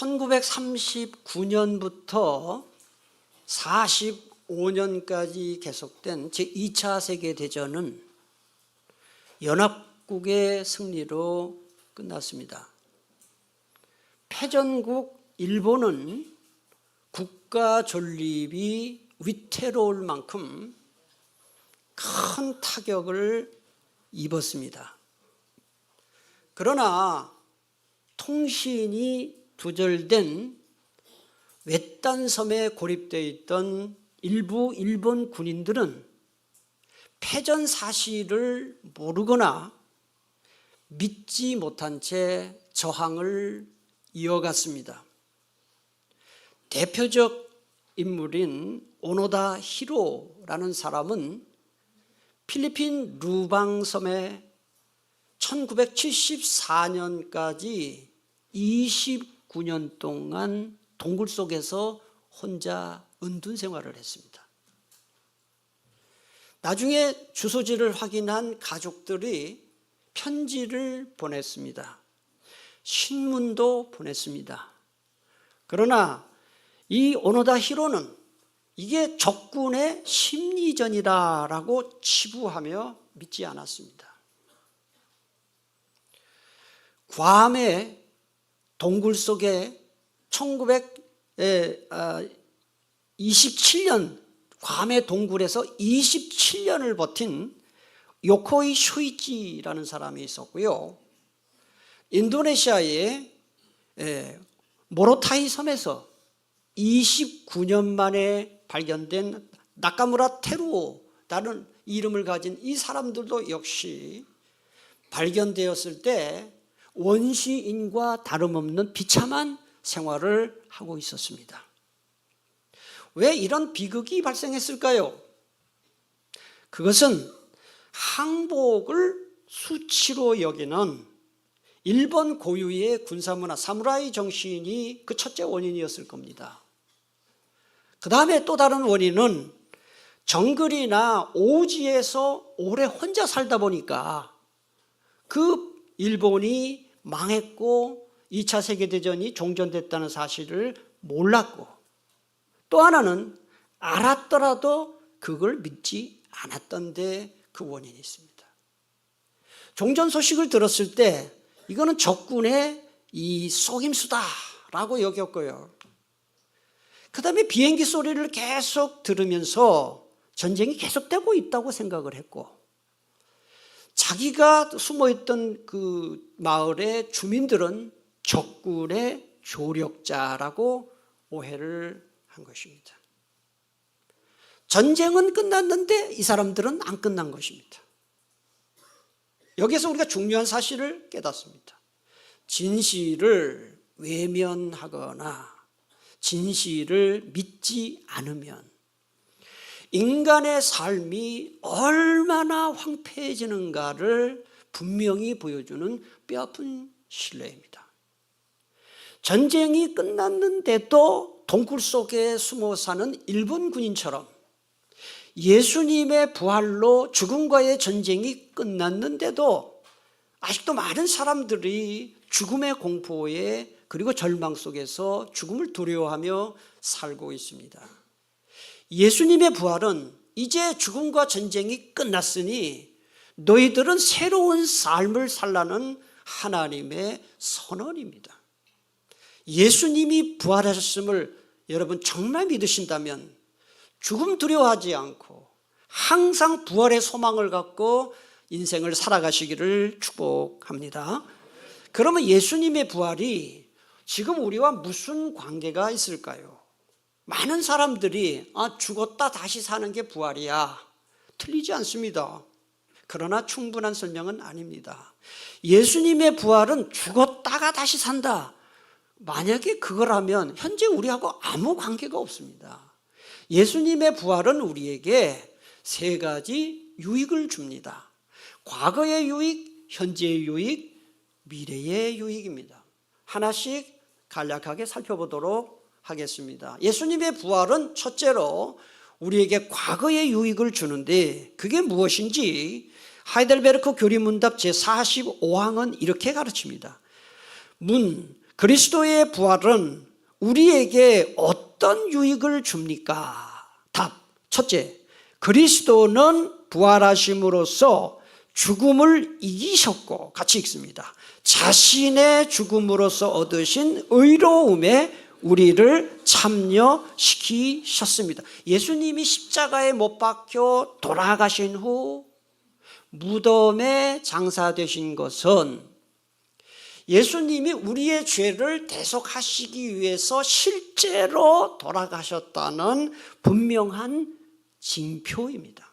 1939년부터 45년까지 계속된 제2차 세계대전은 연합국의 승리로 끝났습니다. 패전국 일본은 국가 존립이 위태로울 만큼 큰 타격을 입었습니다. 그러나 통신이 두절된 외딴 섬에 고립되어 있던 일부 일본 군인들은 패전 사실을 모르거나 믿지 못한 채 저항을 이어갔습니다. 대표적 인물인 오노다 히로라는 사람은 필리핀 루방섬에 1974년까지 29년 동안 동굴 속에서 혼자 은둔 생활을 했습니다. 나중에 주소지를 확인한 가족들이 편지를 보냈습니다. 신문도 보냈습니다. 그러나 이 오노다 히로는 이게 적군의 심리전이다라고 치부하며 믿지 않았습니다. 괌의 동굴 속에 1927년 괌의 동굴에서 27년을 버틴 요코이 쇼이치라는 사람이 있었고요. 인도네시아의 모로타이 섬에서 29년 만에 발견된 나카무라 테루오라는 이름을 가진 이 사람들도 역시 발견되었을 때 원시인과 다름없는 비참한 생활을 하고 있었습니다. 왜 이런 비극이 발생했을까요? 그것은 항복을 수치로 여기는 일본 고유의 군사문화, 사무라이 정신이 그 첫째 원인이었을 겁니다. 그 다음에 또 다른 원인은 정글이나 오지에서 오래 혼자 살다 보니까 그 일본이 망했고 2차 세계대전이 종전됐다는 사실을 몰랐고, 또 하나는 알았더라도 그걸 믿지 않았던 데 그 원인이 있습니다. 종전 소식을 들었을 때 이거는 적군의 이 속임수다라고 여겼고요. 그 다음에 비행기 소리를 계속 들으면서 전쟁이 계속되고 있다고 생각을 했고, 자기가 숨어있던 그 마을의 주민들은 적군의 조력자라고 오해를 한 것입니다. 전쟁은 끝났는데 이 사람들은 안 끝난 것입니다. 여기서 우리가 중요한 사실을 깨닫습니다. 진실을 외면하거나 진실을 믿지 않으면 인간의 삶이 얼마나 황폐해지는가를 분명히 보여주는 뼈아픈 신뢰입니다. 전쟁이 끝났는데도 동굴 속에 숨어 사는 일본 군인처럼 예수님의 부활로 죽음과의 전쟁이 끝났는데도 아직도 많은 사람들이 죽음의 공포에 그리고 절망 속에서 죽음을 두려워하며 살고 있습니다. 예수님의 부활은 이제 죽음과 전쟁이 끝났으니 너희들은 새로운 삶을 살라는 하나님의 선언입니다. 예수님이 부활하셨음을 여러분 정말 믿으신다면 죽음 두려워하지 않고 항상 부활의 소망을 갖고 인생을 살아가시기를 축복합니다. 그러면 예수님의 부활이 지금 우리와 무슨 관계가 있을까요? 많은 사람들이 죽었다 다시 사는 게 부활이야. 틀리지 않습니다. 그러나 충분한 설명은 아닙니다. 예수님의 부활은 죽었다가 다시 산다. 만약에 그거라면 현재 우리하고 아무 관계가 없습니다. 예수님의 부활은 우리에게 세 가지 유익을 줍니다. 과거의 유익, 현재의 유익, 미래의 유익입니다. 하나씩 간략하게 살펴보도록 하겠습니다. 예수님의 부활은 첫째로 우리에게 과거의 유익을 주는데 그게 무엇인지 하이델베르크 교리문답 제45항은 이렇게 가르칩니다. 그리스도의 부활은 우리에게 어떤 유익을 줍니까? 답. 첫째, 그리스도는 부활하심으로써 죽음을 이기셨고, 같이 읽습니다. 자신의 죽음으로써 얻으신 의로움에 우리를 참여시키셨습니다. 예수님이 십자가에 못 박혀 돌아가신 후 무덤에 장사되신 것은 예수님이 우리의 죄를 대속하시기 위해서 실제로 돌아가셨다는 분명한 징표입니다.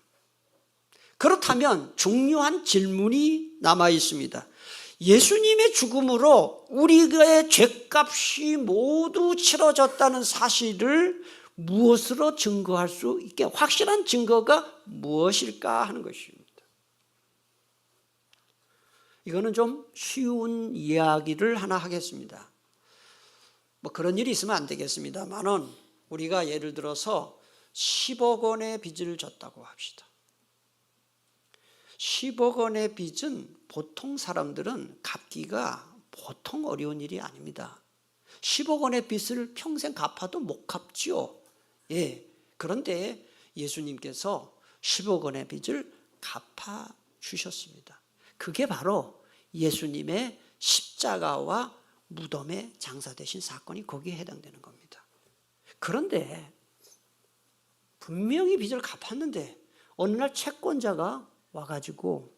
그렇다면 중요한 질문이 남아 있습니다. 예수님의 죽음으로 우리의 죄값이 모두 치러졌다는 사실을 무엇으로 증거할 수 있게, 확실한 증거가 무엇일까 하는 것입니다. 이거는 좀 쉬운 이야기를 하나 하겠습니다. 뭐 그런 일이 있으면 안 되겠습니다만은, 우리가 예를 들어서 10억 원의 빚을 졌다고 합시다. 10억 원의 빚은 보통 사람들은 갚기가 보통 어려운 일이 아닙니다. 10억 원의 빚을 평생 갚아도 못 갚지요. 예. 그런데 예수님께서 10억 원의 빚을 갚아 주셨습니다. 그게 바로 예수님의 십자가와 무덤에 장사되신 사건이 거기에 해당되는 겁니다. 그런데 분명히 빚을 갚았는데 어느 날 채권자가 와가지고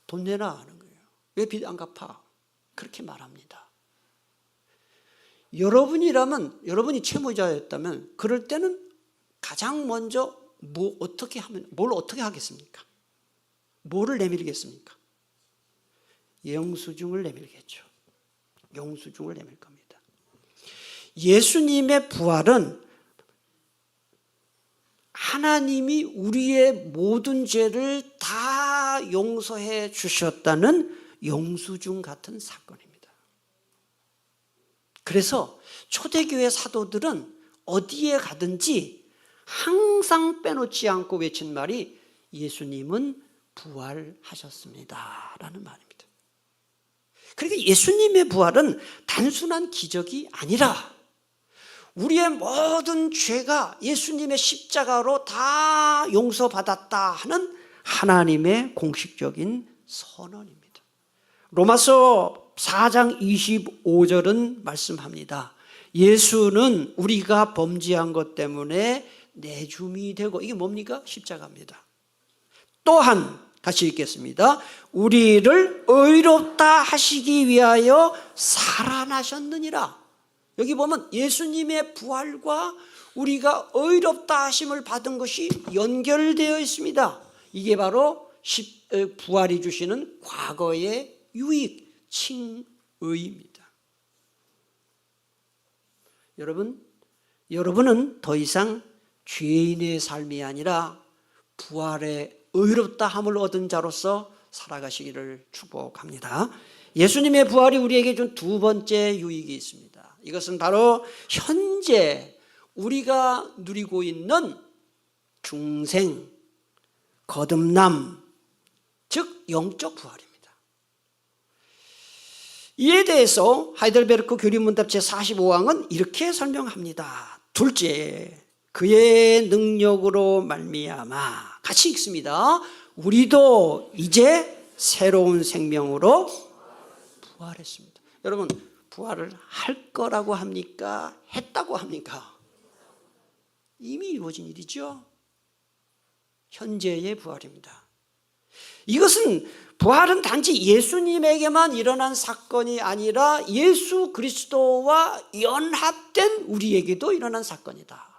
돈 내라 하는 거예요. 왜 빚 안 갚아? 그렇게 말합니다. 여러분이 채무자였다면 그럴 때는 가장 먼저 뭘 어떻게 하겠습니까? 뭐를 내밀겠습니까? 영수증을 내밀겠죠. 영수증을 내밀 겁니다. 예수님의 부활은 하나님이 우리의 모든 죄를 다 용서해 주셨다는 영수증 같은 사건입니다. 그래서 초대교회 사도들은 어디에 가든지 항상 빼놓지 않고 외친 말이 예수님은 부활하셨습니다 라는 말입니다. 그러니까 예수님의 부활은 단순한 기적이 아니라 우리의 모든 죄가 예수님의 십자가로 다 용서받았다 하는 하나님의 공식적인 선언입니다. 로마서 4장 25절은 말씀합니다. 예수는 우리가 범죄한 것 때문에 내줌이 되고, 이게 뭡니까? 십자가입니다. 또한 같이 읽겠습니다. 우리를 의롭다 하시기 위하여 살아나셨느니라. 여기 보면 예수님의 부활과 우리가 의롭다 하심을 받은 것이 연결되어 있습니다. 이게 바로 부활이 주시는 과거의 유익, 칭의입니다. 여러분은 더 이상 죄인의 삶이 아니라 부활의 의롭다함을 얻은 자로서 살아가시기를 축복합니다. 예수님의 부활이 우리에게 준 두 번째 유익이 있습니다. 이것은 바로 현재 우리가 누리고 있는 중생, 거듭남, 즉 영적 부활입니다. 이에 대해서 하이델베르크 교리문답 제45항은 이렇게 설명합니다. 둘째, 그의 능력으로 말미암아, 같이 읽습니다. 우리도 이제 새로운 생명으로 부활했습니다. 여러분, 부활을 할 거라고 합니까? 했다고 합니까? 이미 이루어진 일이죠. 현재의 부활입니다. 이것은 부활은 단지 예수님에게만 일어난 사건이 아니라 예수 그리스도와 연합된 우리에게도 일어난 사건이다.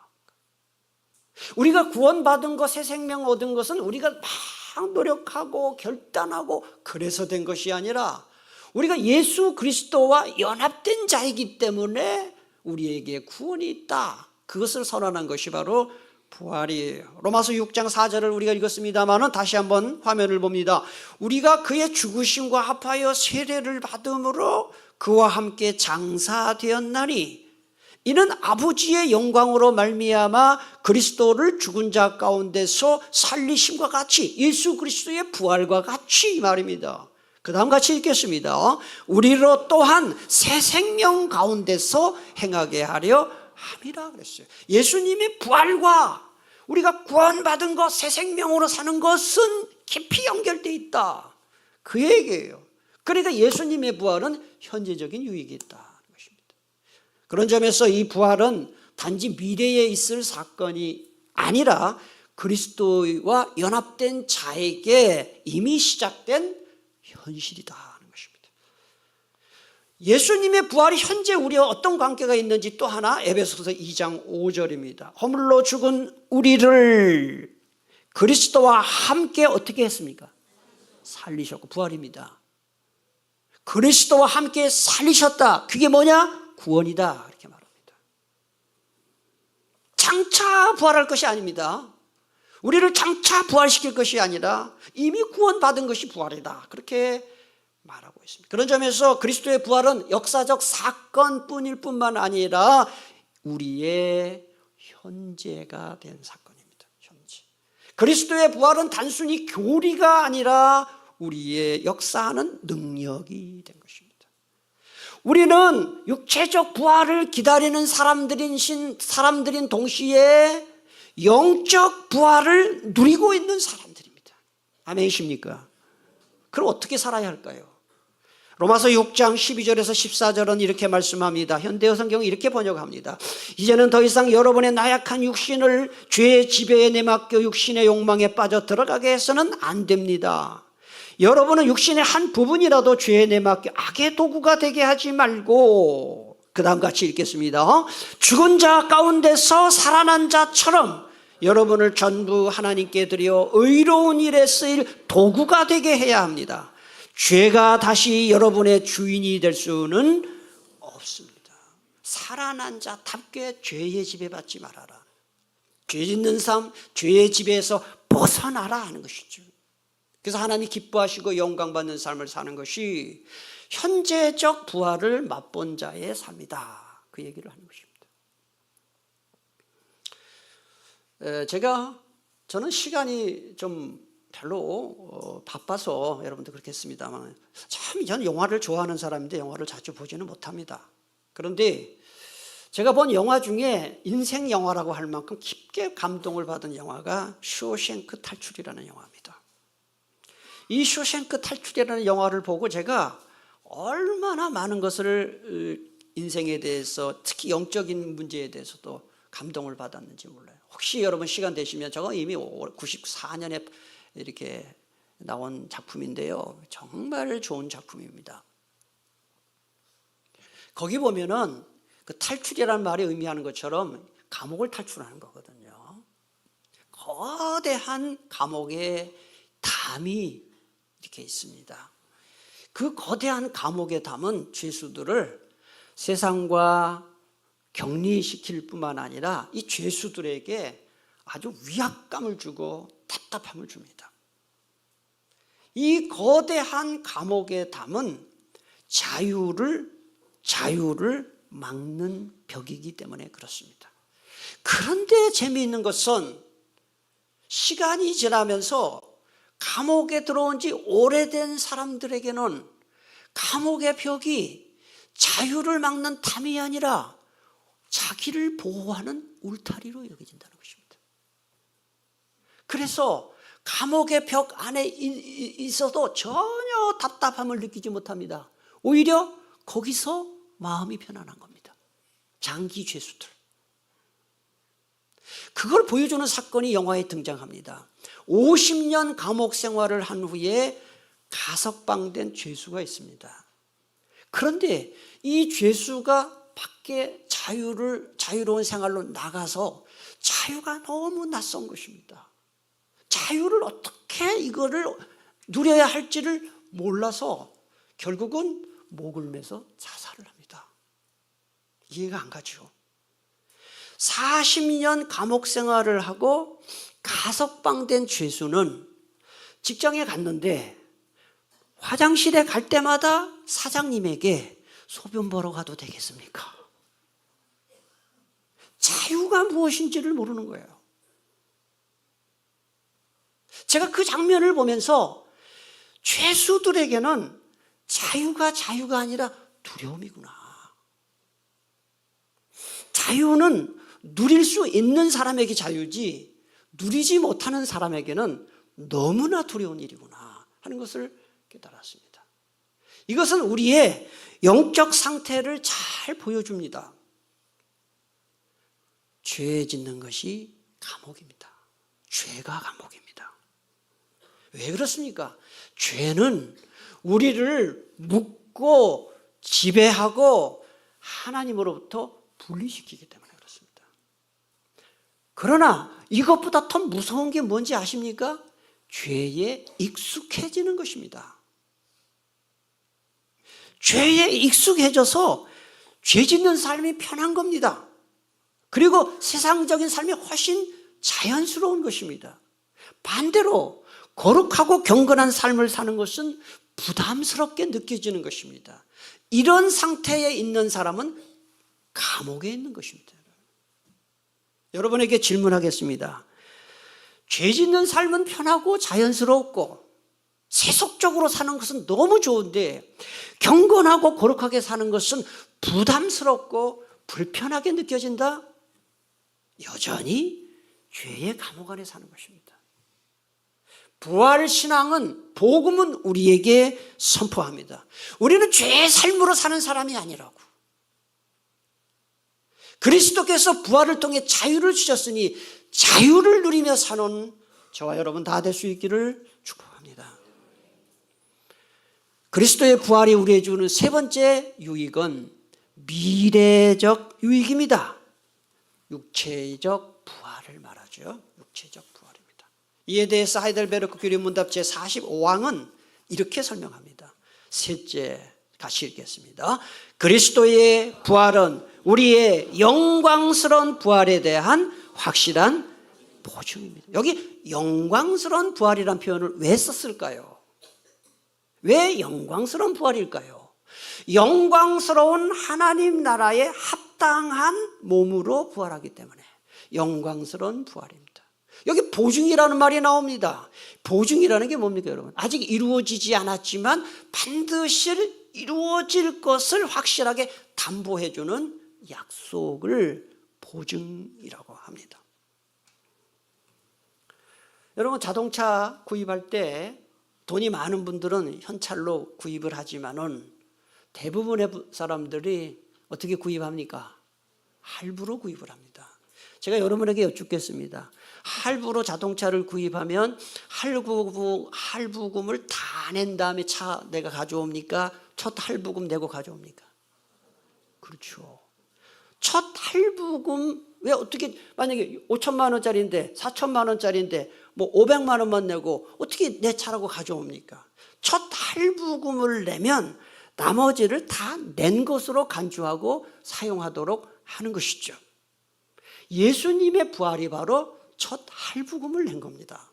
우리가 구원받은 것, 새 생명 얻은 것은 우리가 막 노력하고 결단하고 그래서 된 것이 아니라 우리가 예수 그리스도와 연합된 자이기 때문에 우리에게 구원이 있다. 그것을 선언한 것이 바로 부활이에요. 로마서 6장 4절을 우리가 읽었습니다만 다시 한번 화면을 봅니다. 우리가 그의 죽으심과 합하여 세례를 받음으로 그와 함께 장사되었나니 이는 아버지의 영광으로 말미암아 그리스도를 죽은 자 가운데서 살리심과 같이, 예수 그리스도의 부활과 같이 이 말입니다. 그 다음 같이 읽겠습니다. 우리로 또한 새 생명 가운데서 행하게 하려 함이라 그랬어요. 예수님의 부활과 우리가 구원받은 것, 새 생명으로 사는 것은 깊이 연결되어 있다. 그 얘기예요. 그러니까 예수님의 부활은 현재적인 유익이 있다는 것입니다. 그런 점에서 이 부활은 단지 미래에 있을 사건이 아니라 그리스도와 연합된 자에게 이미 시작된 현실이다 하는 것입니다. 예수님의 부활이 현재 우리와 어떤 관계가 있는지 또 하나 에베소서 2장 5절입니다. 허물로 죽은 우리를 그리스도와 함께 어떻게 했습니까? 살리셨고, 부활입니다. 그리스도와 함께 살리셨다. 그게 뭐냐? 구원이다. 이렇게 말합니다. 장차 부활할 것이 아닙니다. 우리를 장차 부활시킬 것이 아니라 이미 구원받은 것이 부활이다. 그렇게 말하고 있습니다. 그런 점에서 그리스도의 부활은 역사적 사건뿐일 뿐만 아니라 우리의 현재가 된 사건입니다. 현재. 그리스도의 부활은 단순히 교리가 아니라 우리의 역사하는 능력이 된 것입니다. 우리는 육체적 부활을 기다리는 사람들인 동시에 영적 부활을 누리고 있는 사람들입니다. 아멘이십니까? 그럼 어떻게 살아야 할까요? 로마서 6장 12절에서 14절은 이렇게 말씀합니다. 현대어 성경은 이렇게 번역합니다. 이제는 더 이상 여러분의 나약한 육신을 죄의 지배에 내맡겨 육신의 욕망에 빠져 들어가게 해서는 안 됩니다. 여러분은 육신의 한 부분이라도 죄에 내맡겨 악의 도구가 되게 하지 말고, 그 다음 같이 읽겠습니다. 죽은 자 가운데서 살아난 자처럼 여러분을 전부 하나님께 드려 의로운 일에 쓰일 도구가 되게 해야 합니다. 죄가 다시 여러분의 주인이 될 수는 없습니다. 살아난 자답게 죄의 지배받지 말아라. 죄 짓는 삶, 죄의 지배에서 벗어나라 하는 것이죠. 그래서 하나님이 기뻐하시고 영광받는 삶을 사는 것이 현재적 부활을 맛본 자의 삶이다. 그 얘기를 하는 것입니다. 저는 시간이 좀 별로 바빠서 여러분도 그렇겠습니다만, 참 저는 영화를 좋아하는 사람인데 영화를 자주 보지는 못합니다. 그런데 제가 본 영화 중에 인생 영화라고 할 만큼 깊게 감동을 받은 영화가 쇼생크 탈출이라는 영화입니다. 이 쇼생크 탈출이라는 영화를 보고 제가 얼마나 많은 것을 인생에 대해서, 특히 영적인 문제에 대해서도 감동을 받았는지 몰라요. 혹시 여러분 시간 되시면, 저거 이미 94년에 이렇게 나온 작품인데요, 정말 좋은 작품입니다. 거기 보면은 그 탈출이라는 말이 의미하는 것처럼 감옥을 탈출하는 거거든요. 거대한 감옥의 담이 이렇게 있습니다. 그 거대한 감옥의 담은 죄수들을 세상과 격리시킬 뿐만 아니라 이 죄수들에게 아주 위압감을 주고 답답함을 줍니다. 이 거대한 감옥의 담은 자유를 막는 벽이기 때문에 그렇습니다. 그런데 재미있는 것은 시간이 지나면서 감옥에 들어온 지 오래된 사람들에게는 감옥의 벽이 자유를 막는 담이 아니라 자기를 보호하는 울타리로 여겨진다는 것입니다. 그래서 감옥의 벽 안에 있어도 전혀 답답함을 느끼지 못합니다. 오히려 거기서 마음이 편안한 겁니다. 장기 죄수들. 그걸 보여주는 사건이 영화에 등장합니다. 50년 감옥 생활을 한 후에 가석방된 죄수가 있습니다. 그런데 이 죄수가 밖에 자유로운 생활로 나가서 자유가 너무 낯선 것입니다. 자유를 어떻게 이거를 누려야 할지를 몰라서 결국은 목을 매서 자살을 합니다. 이해가 안 가죠. 40년 감옥 생활을 하고 가석방된 죄수는 직장에 갔는데 화장실에 갈 때마다 사장님에게 소변 보러 가도 되겠습니까? 자유가 무엇인지를 모르는 거예요. 제가 그 장면을 보면서 죄수들에게는 자유가 아니라 두려움이구나. 자유는 누릴 수 있는 사람에게 자유지 누리지 못하는 사람에게는 너무나 두려운 일이구나 하는 것을 깨달았습니다. 이것은 우리의 영적 상태를 잘 보여줍니다. 죄 짓는 것이 감옥입니다. 죄가 감옥입니다. 왜 그렇습니까? 죄는 우리를 묶고 지배하고 하나님으로부터 분리시키기 때문에 그렇습니다. 그러나 이것보다 더 무서운 게 뭔지 아십니까? 죄에 익숙해지는 것입니다. 죄에 익숙해져서 죄 짓는 삶이 편한 겁니다. 그리고 세상적인 삶이 훨씬 자연스러운 것입니다. 반대로 거룩하고 경건한 삶을 사는 것은 부담스럽게 느껴지는 것입니다. 이런 상태에 있는 사람은 감옥에 있는 것입니다. 여러분에게 질문하겠습니다. 죄 짓는 삶은 편하고 자연스럽고 세속적으로 사는 것은 너무 좋은데 경건하고 거룩하게 사는 것은 부담스럽고 불편하게 느껴진다? 여전히 죄의 감옥 안에 사는 것입니다. 부활신앙은, 복음은 우리에게 선포합니다. 우리는 죄의 삶으로 사는 사람이 아니라고. 그리스도께서 부활을 통해 자유를 주셨으니 자유를 누리며 사는 저와 여러분 다 될 수 있기를 축복합니다. 그리스도의 부활이 우리에게 주는 세 번째 유익은 미래적 유익입니다. 육체적 부활을 말하죠. 육체적 부활입니다. 이에 대해서 하이델베르크 교리 문답 제45항은 이렇게 설명합니다. 셋째, 같이 읽겠습니다. 그리스도의 부활은 우리의 영광스러운 부활에 대한 확실한 보증입니다. 여기 영광스러운 부활이라는 표현을 왜 썼을까요? 왜 영광스러운 부활일까요? 영광스러운 하나님 나라에 합당한 몸으로 부활하기 때문에 영광스러운 부활입니다. 여기 보증이라는 말이 나옵니다. 보증이라는 게 뭡니까, 여러분? 아직 이루어지지 않았지만 반드시 이루어질 것을 확실하게 담보해주는 약속을 보증이라고 합니다. 여러분, 자동차 구입할 때 돈이 많은 분들은 현찰로 구입을 하지만은 대부분의 사람들이 어떻게 구입합니까? 할부로 구입을 합니다. 제가 여러분에게 여쭙겠습니다. 할부로 자동차를 구입하면 할부금을 다 낸 다음에 차 내가 가져옵니까? 첫 할부금 내고 가져옵니까? 그렇죠. 첫 할부금, 왜 어떻게, 만약에 5천만 원짜리인데 4천만 원짜리인데 뭐 500만 원만 내고 어떻게 내 차라고 가져옵니까? 첫 할부금을 내면 나머지를 다 낸 것으로 간주하고 사용하도록 하는 것이죠. 예수님의 부활이 바로 첫 할부금을 낸 겁니다.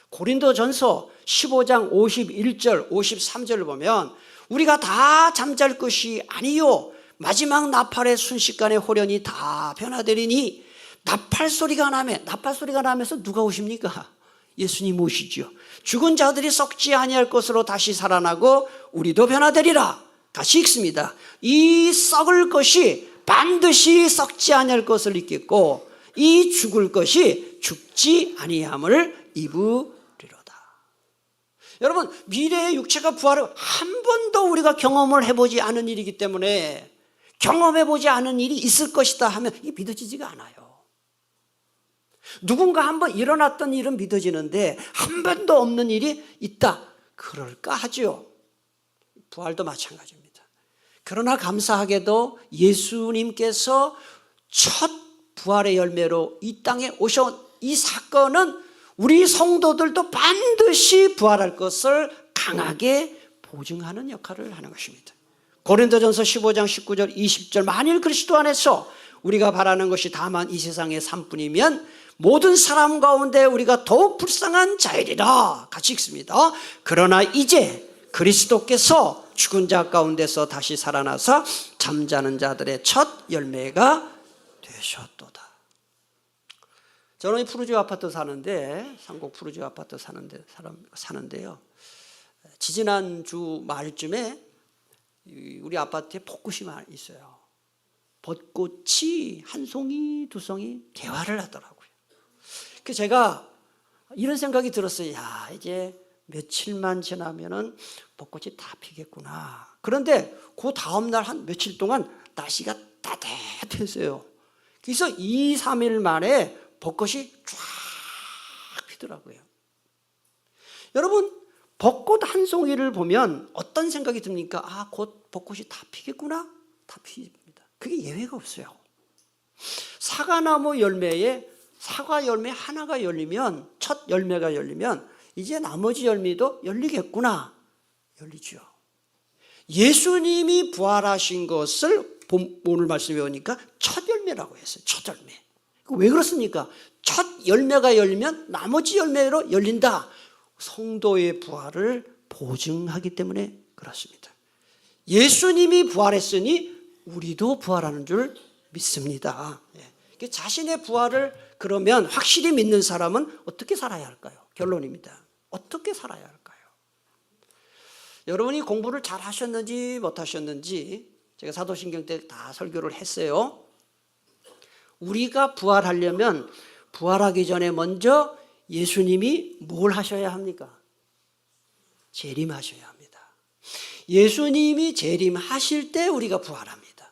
고린도전서 15장 51절 53절을 보면 우리가 다 잠잘 것이 아니요 마지막 나팔의 순식간에 호련히 다 변화되리니 나팔 소리가 나면서 누가 오십니까? 예수님 오시죠. 죽은 자들이 썩지 아니할 것으로 다시 살아나고 우리도 변화되리라. 같이 읽습니다. 이 썩을 것이 반드시 썩지 아니할 것을 입겠고 이 죽을 것이 죽지 아니함을 입으리로다. 여러분, 미래의 육체가 부활을 한 번도 우리가 경험을 해보지 않은 일이기 때문에 경험해보지 않은 일이 있을 것이다 하면 이게 믿어지지가 않아요. 누군가 한 번 일어났던 일은 믿어지는데 한 번도 없는 일이 있다, 그럴까 하죠. 부활도 마찬가지입니다. 그러나 감사하게도 예수님께서 첫 부활의 열매로 이 땅에 오셔온 이 사건은 우리 성도들도 반드시 부활할 것을 강하게 보증하는 역할을 하는 것입니다. 고린도전서 15장 19절 20절 만일 그리스도 안에서 우리가 바라는 것이 다만 이 세상의 삶뿐이면 모든 사람 가운데 우리가 더욱 불쌍한 자이리라. 같이 읽습니다. 그러나 이제 그리스도께서 죽은 자 가운데서 다시 살아나서 잠자는 자들의 첫 열매가 되셨도다. 저는 푸르지오 아파트 사는데, 상곡 푸르지오 아파트 사는데요. 지지난주 말쯤에 우리 아파트에 벚꽃이 있어요. 벚꽃이 한 송이 두 송이 대화를 하더라고요. 그래서 제가 이런 생각이 들었어요. 야, 이제 며칠만 지나면은 벚꽃이 다 피겠구나. 그런데 그 다음날 한 며칠 동안 날씨가 따뜻했어요. 그래서 2, 3일 만에 벚꽃이 쫙 피더라고요. 여러분, 벚꽃 한 송이를 보면 어떤 생각이 듭니까? 아, 곧 벚꽃이 다 피겠구나? 다 피입니다. 그게 예외가 없어요. 사과나무 열매에 사과 열매 하나가 열리면, 첫 열매가 열리면 이제 나머지 열매도 열리겠구나. 열리죠. 예수님이 부활하신 것을 오늘 말씀 배우니까 첫 열매라고 했어요. 첫 열매. 왜 그렇습니까? 첫 열매가 열리면 나머지 열매로 열린다. 성도의 부활을 보증하기 때문에 그렇습니다. 예수님이 부활했으니 우리도 부활하는 줄 믿습니다. 자신의 부활을 그러면 확실히 믿는 사람은 어떻게 살아야 할까요? 결론입니다. 어떻게 살아야 할까요? 여러분이 공부를 잘 하셨는지 못하셨는지 제가 사도신경 때 다 설교를 했어요. 우리가 부활하려면 부활하기 전에 먼저 예수님이 뭘 하셔야 합니까? 재림하셔야 합니다. 예수님이 재림하실 때 우리가 부활합니다.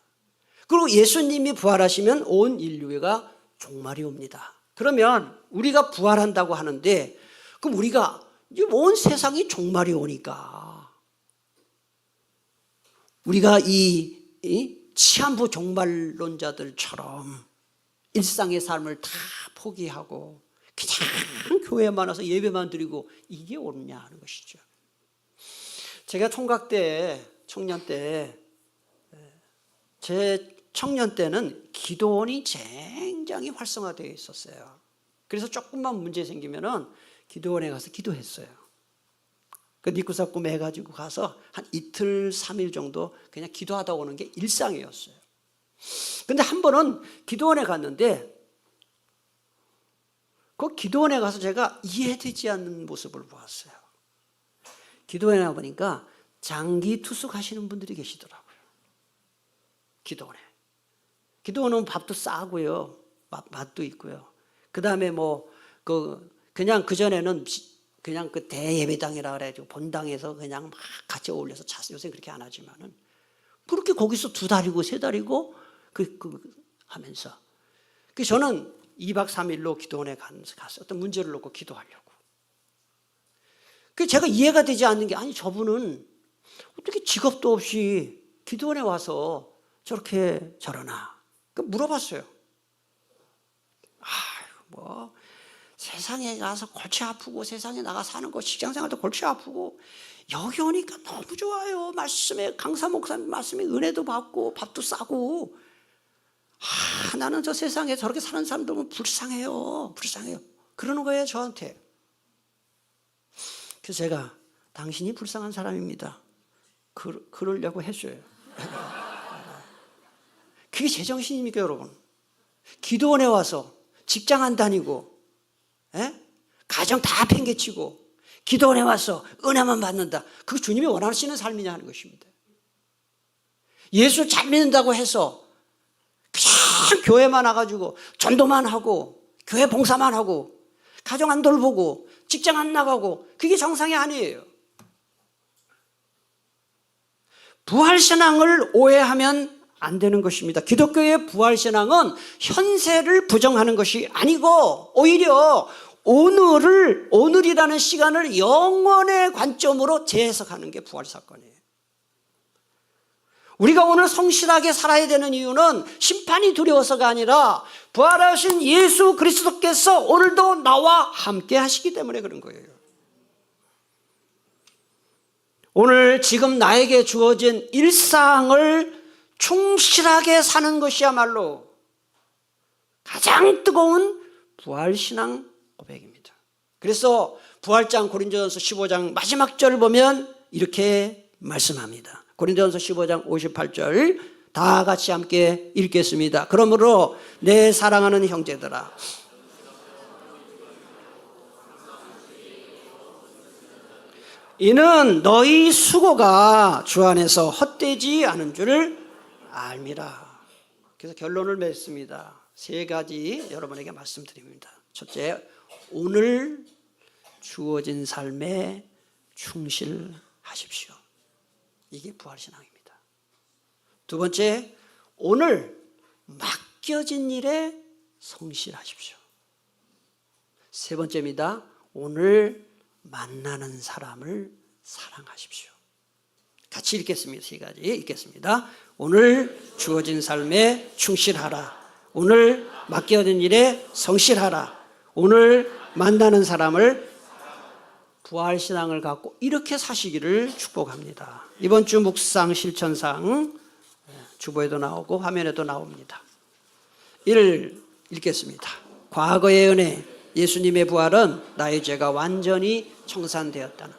그리고 예수님이 부활하시면 온 인류가 종말이 옵니다. 그러면 우리가 부활한다고 하는데 그럼 우리가 이제 온 세상이 종말이 오니까 우리가 이 치안부 종말론자들처럼 일상의 삶을 다 포기하고 그냥 교회만 와서 예배만 드리고 이게 옳냐 하는 것이죠. 제가 총각 때, 청년 때, 제 청년 때는 기도원이 굉장히 활성화되어 있었어요. 그래서 조금만 문제 생기면은 기도원에 가서 기도했어요. 그 니꾸사 꿈 해가지고 가서 한 이틀, 3일 정도 그냥 기도하다 오는 게 일상이었어요. 근데 한 번은 기도원에 갔는데 그 기도원에 가서 제가 이해되지 않는 모습을 보았어요. 기도원에 가보니까 장기 투숙하시는 분들이 계시더라고요. 기도원에. 기도원은 밥도 싸고요. 맛도 있고요. 그 다음에 그냥 그전에는 그냥 그 대예배당이라 그래가지고 본당에서 그냥 막 같이 어울려서 잤어요. 요새 그렇게 안 하지만은. 그렇게 거기서 2달이고 3달이고 하면서. 그래서 저는 2박 3일로 기도원에 가서 어떤 문제를 놓고 기도하려고. 그래서 제가 이해가 되지 않는 게 아니 저분은 어떻게 직업도 없이 기도원에 와서 저렇게 저러나. 물어봤어요. 세상에 가서 골치 아프고 세상에 나가 사는 거 직장생활도 골치 아프고 여기 오니까 너무 좋아요. 말씀에 강사 목사님 말씀에 은혜도 받고 밥도 싸고 나는 저 세상에 저렇게 사는 사람들 보면 불쌍해요. 그러는 거예요 저한테. 그래서 제가 당신이 불쌍한 사람입니다. 그러려고 했어요. 그게 제정신입니까 여러분? 기도원에 와서 직장 안 다니고 가정 다 팽개치고 기도원에 와서 은혜만 받는다. 그게 주님이 원하시는 삶이냐 하는 것입니다. 예수 잘 믿는다고 해서 그냥 교회만 와가지고 전도만 하고 교회 봉사만 하고 가정 안 돌보고 직장 안 나가고 그게 정상이 아니에요. 부활신앙을 오해하면 안 되는 것입니다. 기독교의 부활신앙은 현세를 부정하는 것이 아니고 오히려 오늘이라는 시간을 영원의 관점으로 재해석하는 게 부활사건이에요. 우리가 오늘 성실하게 살아야 되는 이유는 심판이 두려워서가 아니라 부활하신 예수 그리스도께서 오늘도 나와 함께 하시기 때문에 그런 거예요. 오늘 지금 나에게 주어진 일상을 충실하게 사는 것이야말로 가장 뜨거운 부활신앙 고백입니다. 그래서 부활장 고린도전서 15장 마지막 절을 보면 이렇게 말씀합니다. 고린도전서 15장 58절 다 같이 함께 읽겠습니다. 그러므로 내 사랑하는 형제들아 이는 너희 수고가 주 안에서 헛되지 않은 줄을 알미라. 그래서 결론을 맺습니다. 세 가지 여러분에게 말씀드립니다. 첫째, 오늘 주어진 삶에 충실하십시오. 이게 부활신앙입니다. 두 번째, 오늘 맡겨진 일에 성실하십시오. 세 번째입니다. 오늘 만나는 사람을 사랑하십시오. 같이 읽겠습니다. 세 가지 읽겠습니다. 오늘 주어진 삶에 충실하라. 오늘 맡겨진 일에 성실하라. 오늘 만나는 사람을 부활신앙을 갖고 이렇게 사시기를 축복합니다. 이번 주 묵상 실천상 주보에도 나오고 화면에도 나옵니다. 1 읽겠습니다. 과거의 은혜, 예수님의 부활은 나의 죄가 완전히 청산되었다는,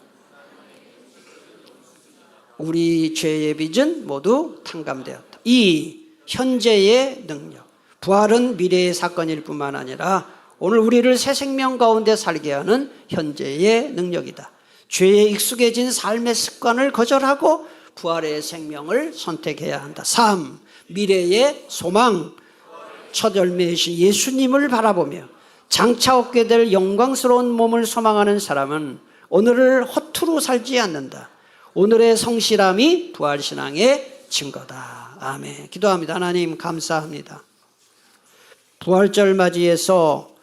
우리 죄의 빚은 모두 탕감되었다. 2 현재의 능력, 부활은 미래의 사건일 뿐만 아니라 오늘 우리를 새 생명 가운데 살게 하는 현재의 능력이다. 죄에 익숙해진 삶의 습관을 거절하고 부활의 생명을 선택해야 한다. 3 미래의 소망, 첫 열매이신 예수님을 바라보며 장차 얻게 될 영광스러운 몸을 소망하는 사람은 오늘을 허투루 살지 않는다. 오늘의 성실함이 부활신앙의 증거다. 아멘. 기도합니다. 하나님 감사합니다. 부활절 맞이해서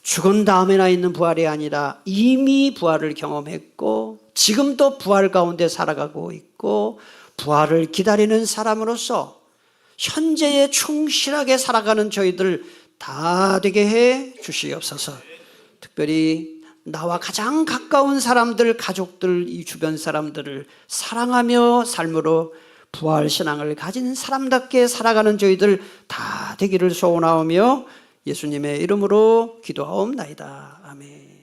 죽은 다음에나 있는 부활이 아니라 이미 부활을 경험했고 지금도 부활 가운데 살아가고 있고 부활을 기다리는 사람으로서 현재에 충실하게 살아가는 저희들 다 되게 해 주시옵소서. 특별히 나와 가장 가까운 사람들, 가족들, 이 주변 사람들을 사랑하며 삶으로 부활신앙을 가진 사람답게 살아가는 저희들 다 되기를 소원하오며 예수님의 이름으로 기도하옵나이다. 아멘.